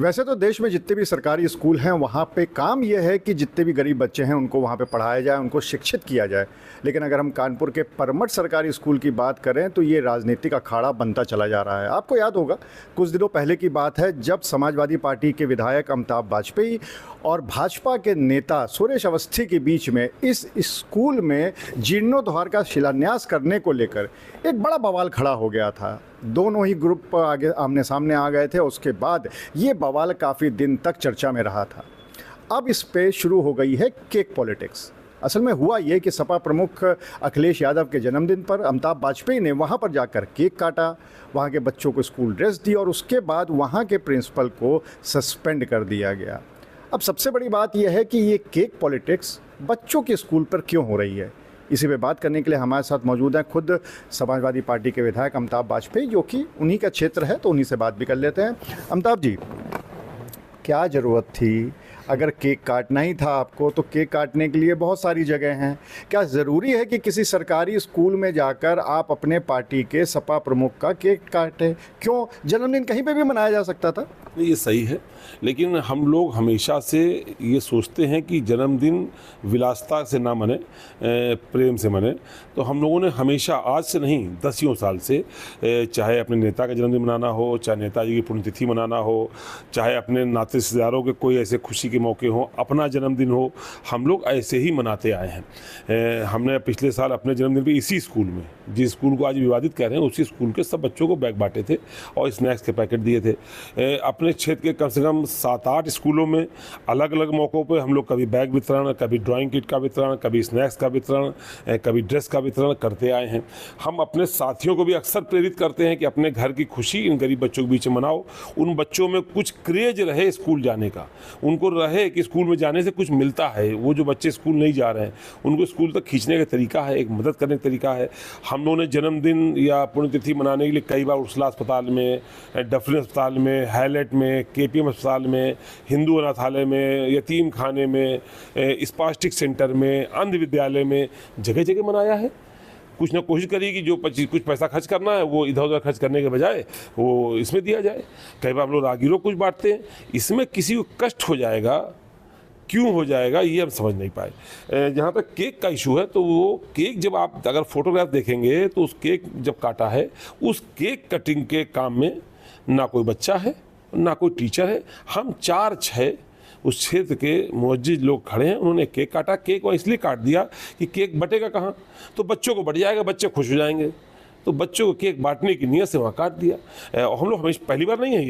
वैसे तो देश में जितने भी सरकारी स्कूल हैं वहाँ पे काम ये है कि जितने भी गरीब बच्चे हैं उनको वहाँ पे पढ़ाया जाए, उनको शिक्षित किया जाए। लेकिन अगर हम कानपुर के परमठ सरकारी स्कूल की बात करें तो ये राजनीतिक अखाड़ा बनता चला जा रहा है। आपको याद होगा कुछ दिनों पहले की बात है जब समाजवादी पार्टी के विधायक अमिताभ वाजपेयी और भाजपा के नेता सुरेश अवस्थी के बीच में इस स्कूल में जीर्णोद्धार का शिलान्यास करने को लेकर एक बड़ा बवाल खड़ा हो गया था। दोनों ही ग्रुप आगे आमने सामने आ गए थे। उसके बाद ये बवाल काफ़ी दिन तक चर्चा में रहा था। अब इस पे शुरू हो गई है केक पॉलिटिक्स। असल में हुआ ये कि सपा प्रमुख अखिलेश यादव के जन्मदिन पर अमिताभ वाजपेयी ने वहाँ पर जाकर केक काटा, वहाँ के बच्चों को स्कूल ड्रेस दी और उसके बाद वहाँ के प्रिंसिपल को सस्पेंड कर दिया गया। अब सबसे बड़ी बात यह है कि ये केक पॉलिटिक्स बच्चों के स्कूल पर क्यों हो रही है। इसी पे बात करने के लिए हमारे साथ मौजूद हैं खुद समाजवादी पार्टी के विधायक अमिताभ वाजपेयी, जो कि उन्हीं का क्षेत्र है, तो उन्हीं से बात भी कर लेते हैं। अमिताभ जी, क्या ज़रूरत थी? अगर केक काटना ही था आपको तो केक काटने के लिए बहुत सारी जगह हैं। क्या ज़रूरी है कि किसी सरकारी स्कूल में जाकर आप अपने पार्टी के सपा प्रमुख का केक काटें? क्यों, जन्मदिन कहीं पे भी मनाया जा सकता था। ये सही है, लेकिन हम लोग हमेशा से ये सोचते हैं कि जन्मदिन विलासिता से ना मने, प्रेम से मने। तो हम लोगों ने हमेशा, आज से नहीं दसियों साल से, चाहे अपने नेता का जन्मदिन मनाना हो, चाहे नेताजी की पुण्यतिथि मनाना हो, चाहे अपने नाते रिश्तेदारों के कोई ऐसे खुशी के मौके हों, अपना जन्मदिन हो, हम लोग ऐसे ही मनाते आए हैं। हमने पिछले साल अपने जन्मदिन पे इसी स्कूल में, जिस स्कूल को आज विवादित कह रहे हैं, उसी स्कूल के सब बच्चों को बैग बांटे थे और स्नैक्स के पैकेट दिए थे। अपने क्षेत्र के कम से कम 7-8 स्कूलों में अलग अलग मौक़ों पे हम लोग कभी बैग वितरण, कभी ड्राइंग किट का वितरण, कभी स्नैक्स का वितरण, कभी ड्रेस का वितरण करते आए हैं। हम अपने साथियों को भी अक्सर प्रेरित करते हैं कि अपने घर की खुशी इन गरीब बच्चों के बीच में मनाओ। उन बच्चों में कुछ क्रेज रहे स्कूल जाने का, उनको रहे कि स्कूल में जाने से कुछ मिलता है। वो जो बच्चे स्कूल नहीं जा रहे हैं उनको स्कूल तक खींचने का तरीका है, एक मदद करने का तरीका है। हम लोगों ने जन्मदिन या पुण्यतिथि मनाने के लिए कई बार उर्सला अस्पताल में, डफरिन अस्पताल में, हैलेट में, केपीएम अस्पताल में, हिंदू अनाथालय में, यतीम खाने में, स्पास्टिक सेंटर में, अंध विद्यालय में, जगह जगह मनाया है। कुछ ना कोशिश करिए कि जो कुछ पैसा खर्च करना है वो इधर उधर खर्च करने के बजाय वो इसमें दिया जाए। कई बार हम लोग राहगीरों को कुछ बांटते हैं, इसमें किसी को कष्ट हो जाएगा, क्यों हो जाएगा ये हम समझ नहीं पाए। जहाँ तक केक का इशू है तो वो केक, जब आप अगर फोटोग्राफ देखेंगे तो उस केक जब काटा है, उस केक कटिंग के काम में ना कोई बच्चा है ना कोई टीचर है। हम 4-6 उस क्षेत्र के मुअज्जिज लोग खड़े हैं, उन्होंने केक काटा। केक वो इसलिए काट दिया कि केक बटेगा कहाँ, तो बच्चों को बट जाएगा, बच्चे खुश हो जाएंगे, तो बच्चों को केक बांटने की नीयत से वहाँ काट दिया। और हम लोग हमेशा, पहली बार नहीं है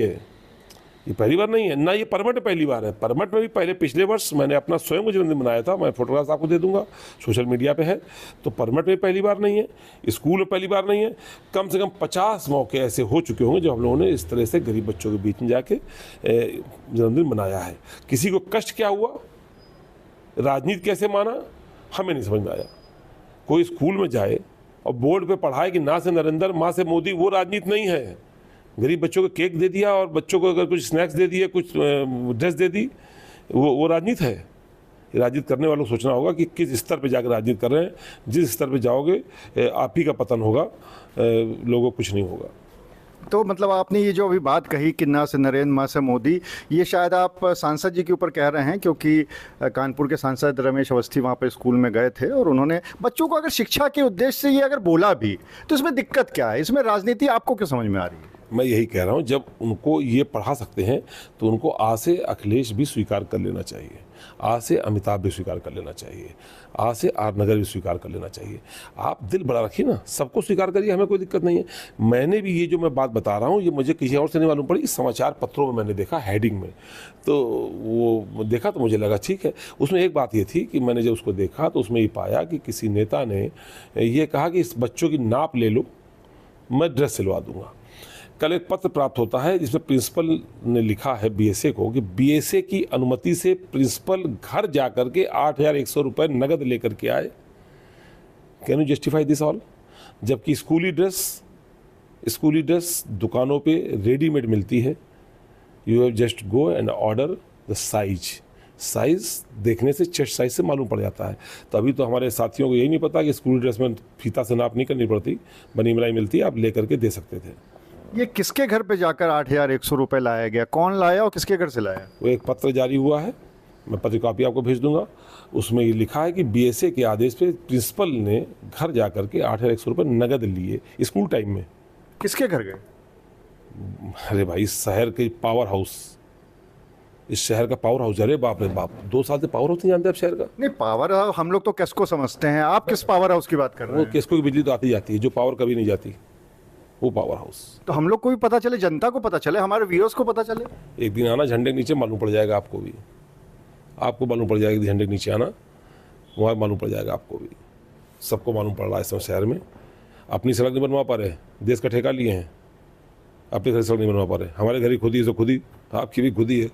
ये पहली बार नहीं है ना, ये परमठ में पहली बार है। परमठ में भी पहले पिछले वर्ष मैंने अपना स्वयं को जन्मदिन मनाया था, मैं फोटोग्राफ आपको दे दूंगा, सोशल मीडिया पे है। तो परमठ में पहली बार नहीं है, स्कूल में पहली बार नहीं है। कम से कम 50 मौके ऐसे हो चुके होंगे जब हम लोगों ने इस तरह से गरीब बच्चों के बीच में जाके जन्मदिन मनाया है। किसी को कष्ट क्या हुआ, राजनीति कैसे माना, हमें नहीं समझ में आया। कोई स्कूल में जाए और बोर्ड पर पढ़ाए कि ना से नरेंद्र, माँ से मोदी, वो राजनीति नहीं है। गरीब बच्चों को केक दे दिया और बच्चों को अगर कुछ स्नैक्स दे दिए, कुछ ड्रेस दे दी, वो राजनीति है। राजनीति करने वालों को सोचना होगा कि किस स्तर पे जाकर राजनीति कर रहे हैं। जिस स्तर पे जाओगे आप ही का पतन होगा, लोगों को कुछ नहीं होगा। तो मतलब आपने ये जो अभी बात कही कि ना से नरेंद्र माँ से मोदी, ये शायद आप सांसद जी के ऊपर कह रहे हैं, क्योंकि कानपुर के सांसद रमेश अवस्थी वहाँ पे स्कूल में गए थे और उन्होंने बच्चों को अगर शिक्षा के उद्देश्य से ये अगर बोला भी तो इसमें दिक्कत क्या है, इसमें राजनीति आपको क्यों समझ में आ रही है? मैं यही कह रहा हूँ, जब उनको ये पढ़ा सकते हैं तो उनको आ से अखिलेश भी स्वीकार कर लेना चाहिए, आ से अमिताभ भी स्वीकार कर लेना चाहिए, आ से आर नगर भी स्वीकार कर लेना चाहिए। आप दिल बड़ा रखिए ना, सबको स्वीकार करिए, हमें कोई दिक्कत नहीं है। मैंने भी ये जो मैं बात बता रहा हूँ ये मुझे किसी और से नहीं मालूम पड़ी, समाचार पत्रों में मैंने देखा, हेडिंग में, तो वो देखा तो मुझे लगा ठीक है। उसमें एक बात ये थी कि मैंने जब उसको देखा तो उसमें ये पाया कि किसी नेता ने ये कहा कि इस बच्चों की नाप ले लो, मैं ड्रेस सिलवा दूंगा। कल एक पत्र प्राप्त होता है जिसमें प्रिंसिपल ने लिखा है बीएसए को कि बीएसए की अनुमति से प्रिंसिपल घर जाकर के 8,100 रुपये नगद लेकर के आए। Can you justify this all? जबकि स्कूली ड्रेस दुकानों पे रेडीमेड मिलती है। You have just go and order the size देखने से चेस्ट साइज से मालूम पड़ जाता है। तो अभी तो हमारे साथियों को यही नहीं पता कि स्कूल ड्रेस में फीता से नाप नहीं करनी पड़ती, बनी बनाई मिलती है, आप ले करके दे सकते थे। ये किसके घर पे जाकर 8,100 रुपये लाया गया? कौन लाया और किसके घर से लाया? वो एक पत्र जारी हुआ है, मैं पत्र कॉपी आपको भेज दूंगा। उसमें ये लिखा है कि बीएसए के आदेश पे प्रिंसिपल ने घर जा कर के 8,100 रुपये नगद लिए स्कूल टाइम में। किसके घर गए? अरे भाई, शहर के पावर हाउस, इस शहर का पावर हाउस। अरे बाप रे बाप, 2 साल से पावर हाउस नहीं जानते आप शहर का? नहीं, पावर हाउस हम लोग तो किसको समझते हैं, आप किस पावर हाउस की बात कर रहे वो हैं? किसको की बिजली तो आती जाती है, जो पावर कभी नहीं जाती, वो पावर हाउस। तो हम लोग को भी पता चले, जनता को पता चले, हमारे व्यूअर्स को पता चले। एक दिन आना, झंडे के नीचे मालूम पड़ जाएगा आपको भी, आपको मालूम पड़ जाएगा। झंडे के नीचे आना, वहाँ मालूम पड़ जाएगा आपको भी। सबको मालूम पड़ रहा है इस समय शहर में। अपनी सड़क नहीं बनवा पा रहे, देश का ठेका लिए हैं, अपनी घर सड़क नहीं बनवा पा रहे। हमारे घर ही खुद ही, सो खुद ही, आपकी भी खुद ही है।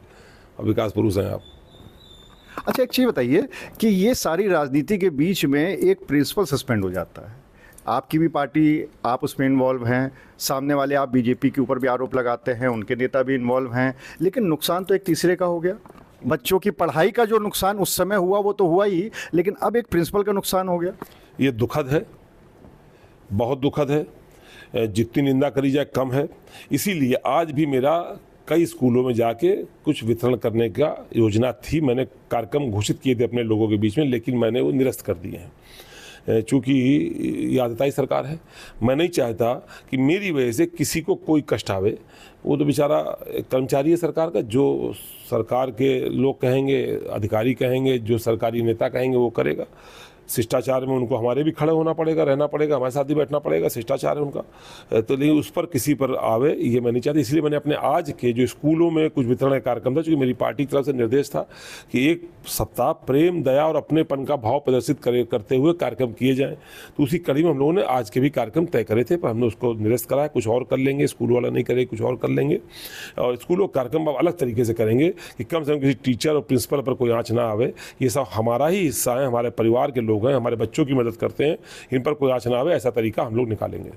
अब विकास पुरुष हैं आप। अच्छा, एक चीज़ बताइए कि ये सारी राजनीति के बीच में एक प्रिंसिपल सस्पेंड हो जाता है, आपकी भी पार्टी, आप उसमें इन्वॉल्व हैं, सामने वाले आप बीजेपी के ऊपर भी आरोप लगाते हैं, उनके नेता भी इन्वॉल्व हैं, लेकिन नुकसान तो एक तीसरे का हो गया। बच्चों की पढ़ाई का जो नुकसान उस समय हुआ वो तो हुआ ही, लेकिन अब एक प्रिंसिपल का नुकसान हो गया। ये दुखद है, बहुत दुखद है। जितनी निंदा करी जाए कम है। इसीलिए आज भी मेरा कई स्कूलों में जाके कुछ वितरण करने का योजना थी। मैंने कार्यक्रम घोषित किए थे अपने लोगों के बीच में, लेकिन मैंने वो निरस्त कर दिए हैं। चूँकि ये आदताई सरकार है, मैं नहीं चाहता कि मेरी वजह से किसी को कोई कष्ट आवे। वो तो बेचारा कर्मचारी है सरकार का, जो सरकार के लोग कहेंगे, अधिकारी कहेंगे, जो सरकारी नेता कहेंगे वो करेगा। शिष्टाचार में उनको हमारे भी खड़े होना पड़ेगा, रहना पड़ेगा, हमारे साथ भी बैठना पड़ेगा, शिष्टाचार है उनका। तो लेकिन उस पर किसी पर आवे ये मैं नहीं चाहती। इसलिए मैंने अपने आज के जो स्कूलों में कुछ वितरण का कार्यक्रम था, क्योंकि मेरी पार्टी की तरफ से निर्देश था कि एक सप्ताह प्रेम, दया और अपनेपन का भाव प्रदर्शित करते हुए कार्यक्रम किए जाएँ। तो उसी कड़ी में हम लोगों ने आज के भी कार्यक्रम तय करे थे, पर हमने उसको निरस्त करा है। कुछ और कर लेंगे, स्कूल वाला नहीं करेंगे, कुछ और कर लेंगे। और स्कूलों का कार्यक्रम अब अलग तरीके से करेंगे कि कम से कम किसी टीचर और प्रिंसिपल पर कोई आँच ना आवे। ये सब हमारा ही हिस्सा है, हमारे परिवार के लोग हैं, हमारे बच्चों की मदद करते हैं, इन पर कोई आँच ना आवे, ऐसा तरीका हम लोग निकालेंगे।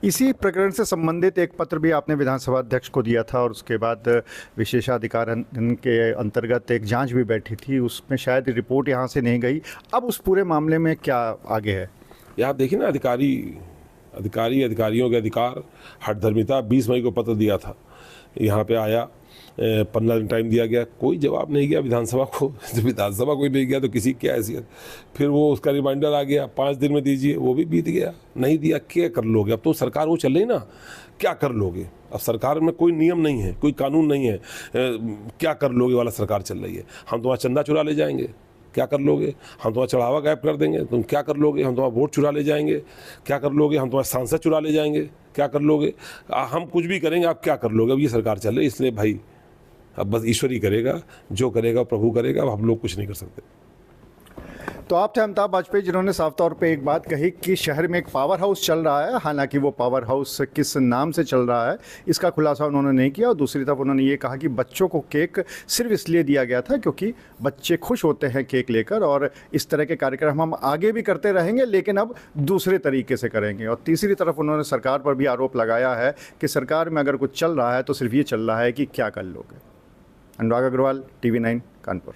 इसी प्रकरण से संबंधित एक पत्र भी आपने विधानसभा अध्यक्ष को दिया था और उसके बाद विशेषाधिकार के अंतर्गत एक जांच भी बैठी थी, उसमें शायद रिपोर्ट यहाँ से नहीं गई। अब उस पूरे मामले में क्या आगे है? ये आप देखिए ना, अधिकारियों के अधिकार, हठधर्मिता। 20 मई को पत्र दिया था, यहाँ पे आया, 15 दिन टाइम दिया गया, कोई जवाब नहीं गया विधानसभा को। तो विधानसभा कोई नहीं गया तो किसी क्या हैसियत? फिर वो उसका रिमाइंडर आ गया, 5 दिन में दीजिए, वो भी बीत गया, नहीं दिया। क्या कर लोगे? अब तो सरकार वो चल रही ना, क्या कर लोगे? अब सरकार में कोई नियम नहीं है, कोई कानून नहीं है, क्या कर लोगे वाला सरकार चल रही है। हम तुम्हारा चंदा चुरा ले जाएंगे, क्या कर लोगे? हम तुम्हारा चढ़ावा गायब कर देंगे, तुम क्या कर लोगे? हम तुम्हारा वोट चुरा ले जाएंगे, क्या कर लोगे? हम तुम्हारे सांसद चुरा ले जाएंगे, क्या कर लोगे? हम कुछ भी करेंगे, आप क्या कर लोगे? अब ये सरकार चल रही है, इसलिए भाई अब बस ईश्वर ही करेगा, जो करेगा प्रभु करेगा, अब हम लोग कुछ नहीं कर सकते। तो आप थे अमिताभ बाजपेयी, जिन्होंने साफ तौर पे एक बात कही कि शहर में एक पावर हाउस चल रहा है, हालांकि वो पावर हाउस किस नाम से चल रहा है इसका खुलासा उन्होंने नहीं किया। और दूसरी तरफ उन्होंने ये कहा कि बच्चों को केक सिर्फ इसलिए दिया गया था क्योंकि बच्चे खुश होते हैं केक लेकर, और इस तरह के कार्यक्रम हम आगे भी करते रहेंगे, लेकिन अब दूसरे तरीके से करेंगे। और तीसरी तरफ उन्होंने सरकार पर भी आरोप लगाया है कि सरकार में अगर कुछ चल रहा है तो सिर्फ ये चल रहा है कि क्या कर लोगे। अनुराग अग्रवाल, TV9, कानपुर।